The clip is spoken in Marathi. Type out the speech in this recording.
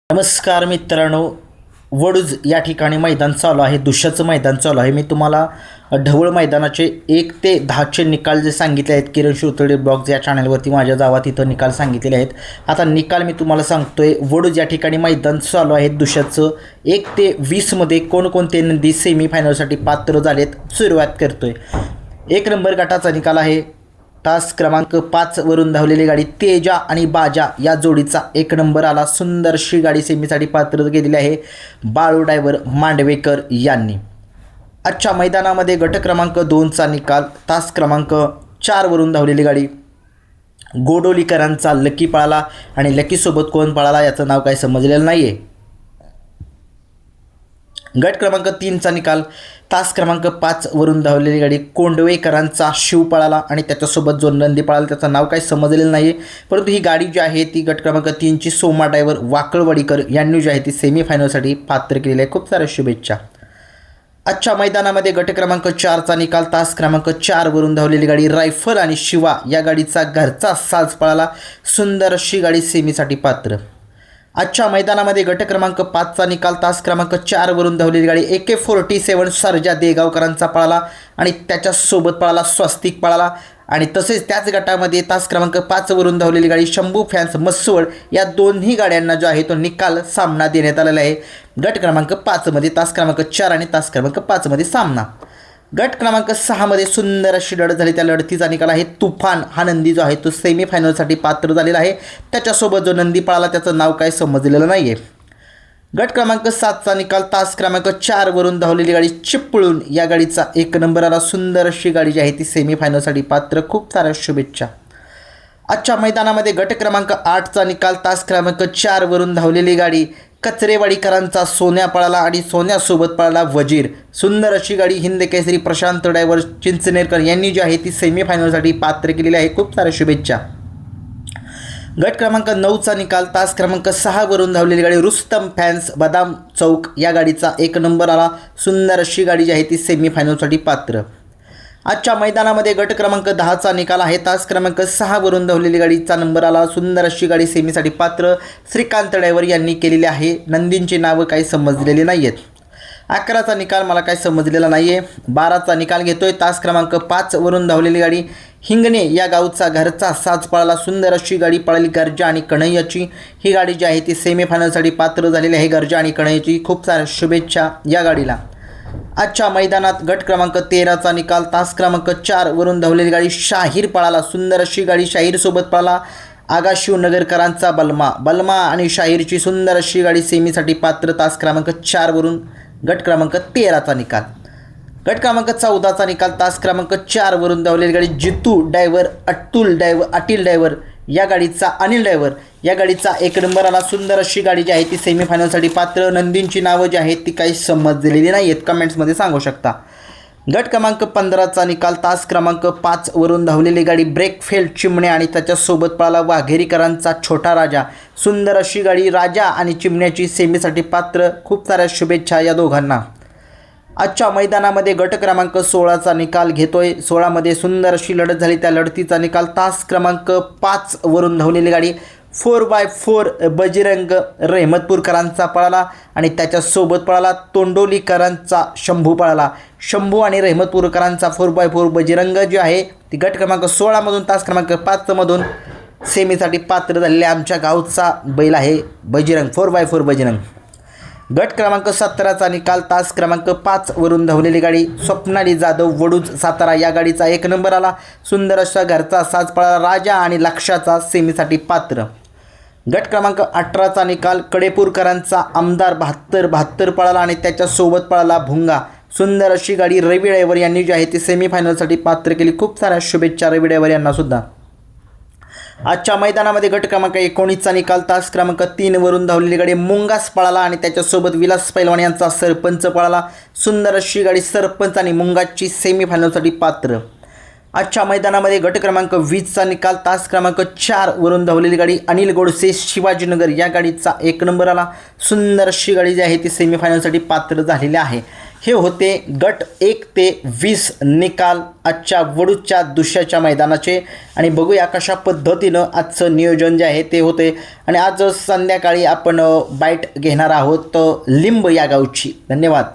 नमस्कार मित्रांनो, वडूज या ठिकाणी मैदान चालू आहे. दुसऱ्याचं मैदान चालू आहे. मी तुम्हाला ढवळ मैदानाचे 1 ते 10चे निकाल जे सांगितले आहेत किरण शिवतळे ब्लॉग्स या चॅनलवरती माझ्या गावात इथं निकाल सांगितलेले आहेत. आता निकाल मी तुम्हाला सांगतोय. वडूज या ठिकाणी मैदान चालू आहे. दुसऱ्याचं 1 ते 20मध्ये कोणकोणते नंदी सेमीफायनलसाठी पात्र झालेत सुरुवात करतोय. 1 नंबर गटाचा निकाल आहे. तास क्रमांक 5 वरून धावलेली गाडी तेजा आणि बाजा या जोडीचा 1 नंबर आला. सुंदरशी गाडी सेमीसाठी पात्र केलेली आहे बाळू ड्रायव्हर मांडवेकर यांनी. आजच्या मैदानामध्ये गट क्रमांक 2चा निकाल. तास क्रमांक 4 वरून धावलेली गाडी गोडोलीकरांचा लकी पळाला आणि लकीसोबत कोण पळाला याचं नाव काही समजलेलं नाही आहे. गट क्रमांक 3चा निकाल. तास क्रमांक 5 वरून धावलेली गाडी कोंडवेकरांचा शिव पळाला आणि त्याच्यासोबत जो नंदी पळाला त्याचं नाव काही समजलेलं नाही आहे. परंतु ही गाडी जी आहे ती गट क्रमांक 3ची सोमा ड्रायव्हर वाकळवाडीकर यांनी जी आहे ती सेमीफायनलसाठी पात्र केलेली आहे. खूप साऱ्या शुभेच्छा. आजच्या मैदानामध्ये गट क्रमांक 4चा निकाल. तास क्रमांक 4 वरून धावलेली गाडी रायफल आणि शिवा या गाडीचा घरचा साज पळाला. सुंदर अशी गाडी सेमीसाठी पात्र. आजच्या मैदानामध्ये गट क्रमांक 5चा निकाल. तास क्रमांक 4 वरून धावलेली गाडी AK-47 सर्जा देगावकरांचा पळाला आणि त्याच्यासोबत पळाला स्वस्तिक पळाला आणि तसेच त्याच गटामध्ये तास क्रमांक 5 वरून धावलेली गाडी शंभू फॅन्स मसवड या दोन्ही गाड्यांना जो आहे तो निकाल सामना देण्यात आलेला आहे. गट क्रमांक 5मध्ये तास क्रमांक 4 आणि तास क्रमांक 5मध्ये सामना. गट क्रमांक 6मध्ये सुंदर अशी लढत झाली. त्या लढतीचा निकाल आहे तुफान. हा नंदी जो आहे तो सेमीफायनलसाठी पात्र झालेला आहे. त्याच्यासोबत जो नंदी पळाला त्याचं नाव काय समजलेलं नाही आहे. गट क्रमांक 7चा निकाल. तास क्रमांक 4 वरून धावलेली गाडी चिपळूण या गाडीचा 1 नंबर आला. सुंदर अशी गाडी जी आहे ती सेमीफायनलसाठी पात्र. खूप साऱ्या शुभेच्छा. आजच्या मैदानामध्ये गट क्रमांक 8चा निकाल. तास क्रमांक 4 वरून धावलेली गाडी कचरेवाडीकरांचा सोन्या पळाला आणि सोन्यासोबत पळाला वजीर. सुंदर अशी गाडी हिंद केसरी प्रशांत ड्रायव्हर चिंचनेरकर यांनी जी आहे ती सेमीफायनलसाठी पात्र केलेली आहे. खूप साऱ्या शुभेच्छा. गट क्रमांक 9चा निकाल. तास क्रमांक 6 वरून धावलेली गाडी रुस्तम फॅन्स बदाम चौक या गाडीचा 1 नंबर आला. सुंदर अशी गाडी जी आहे ती सेमीफायनलसाठी पात्र. आजच्या मैदानामध्ये गट क्रमांक 10चा निकाल आहे. तास क्रमांक 6 वरून धावलेली गाडीचा नंबर आला. सुंदर अशी गाडी सेमीसाठी पात्र श्रीकांत ड्रायव्हर यांनी केलेली आहे. नंदींची नावं काही समजलेली नाही आहेत. 11चा निकाल मला काही समजलेला नाही आहे. 12चा निकाल घेतोय. तास क्रमांक 5 वरून धावलेली गाडी हिंगणे या गावचा घरचा साज पळाला. सुंदर अशी गाडी पळाली गर्जा आणि कन्हैयाची. ही गाडी जी आहे ती सेमीफायनलसाठी पात्र झालेली आहे गर्जा आणि कन्हैयाची. खूप साऱ्या शुभेच्छा या गाडीला. आजच्या मैदानात गट क्रमांक 13चा निकाल. तास क्रमांक 4 वरून धावलेली गाडी शाहीर पळाला. सुंदर अशी गाडी शाहीरसोबत पळाला आगाशिवनगरकरांचा बलमा आणि शाहीरची सुंदर अशी गाडी सेमीसाठी पात्र. तास क्रमांक 4 वरून गट क्रमांक 13चा निकाल. गट क्रमांक 14चा निकाल. तास क्रमांक 4 वरून धावलेली गाडी जितू ड्रायव्हर अटील ड्रायव्हर या गाडीचा अनिल ड्रायव्हर या गाडीचा 1 नंबर आला. सुंदर अशी गाडी जी आहे ती सेमीफायनलसाठी पात्र. नंदींची नावं जी आहेत ती काही समजलेली नाही आहेत. कमेंट्समध्ये सांगू शकता. गट क्रमांक 15चा निकाल. तास क्रमांक 5 वरून धावलेली गाडी ब्रेकफेल्ड चिमणे आणि त्याच्यासोबत पळाला वाघेरीकरांचा छोटा राजा. सुंदर अशी गाडी राजा आणि चिमण्याची सेमीसाठी पात्र. खूप साऱ्या शुभेच्छा या दोघांना. आजच्या मैदानामध्ये गट क्रमांक 16चा निकाल घेतोय. 16मध्ये सुंदर अशी लढत झाली. त्या लढतीचा निकाल. तास क्रमांक 5 वरून धावलेली गाडी 4x4 बजरंग रहमतपूरकरांचा पळाला आणि त्याच्यासोबत पळाला तोंडोलीकरांचा शंभू पळाला. शंभू आणि रहमतपूरकरांचा 4x4 बजरंग जी आहे ती गट क्रमांक 16मधून तास क्रमांक 5मधून सेमीसाठी पात्र झालेले आमच्या गावचा बैल आहे बजरंग 4x4 बजरंग. गट क्रमांक 17चा निकाल. तास क्रमांक 5 वरून धावलेली गाडी स्वप्नाली जाधव वडूज सातारा या गाडीचा 1 नंबर आला. सुंदर असा घरचा साज पळाला राजा आणि लक्षाचा सेमीसाठी पात्र. गट क्रमांक 18चा निकाल. कडेपूरकरांचा आमदार 72 पळाला आणि त्याच्यासोबत पळाला भुंगा. सुंदर अशी गाडी रवी ड्रायव्हर यांनी जी आहे ती सेमीफायनलसाठी पात्र केली. खूप साऱ्या शुभेच्छा रवी ड्रायव्हर यांना सुद्धा. आजच्या मैदानामध्ये गट क्रमांक 19चा निकाल. तास क्रमांक 3 वरून धावलेली गाडी मुंगास पळाला आणि त्याच्यासोबत विलास पैलवान यांचा सरपंच पळाला. सुंदर अशी गाडी सरपंच आणि मुंगाची सेमीफायनलसाठी पात्र. आजच्या मैदानामध्ये गट क्रमांक 20चा निकाल. तास क्रमांक 4 वरून धावलेली गाडी अनिल गोडसे शिवाजीनगर या गाडीचा 1 नंबर आला. सुंदर अशी गाडी जी आहे ती सेमीफायनलसाठी पात्र झालेली आहे. हे होते गट 1 ते 20 निकाल आजच्या वडूच्या दुसऱ्याच्या मैदानाचे. आणि बघूया कशा पद्धतीनं आजचं नियोजन जे आहे ते होते. आणि आज संध्याकाळी आपण बाईट घेणार आहोत लिंब या गावची. धन्यवाद.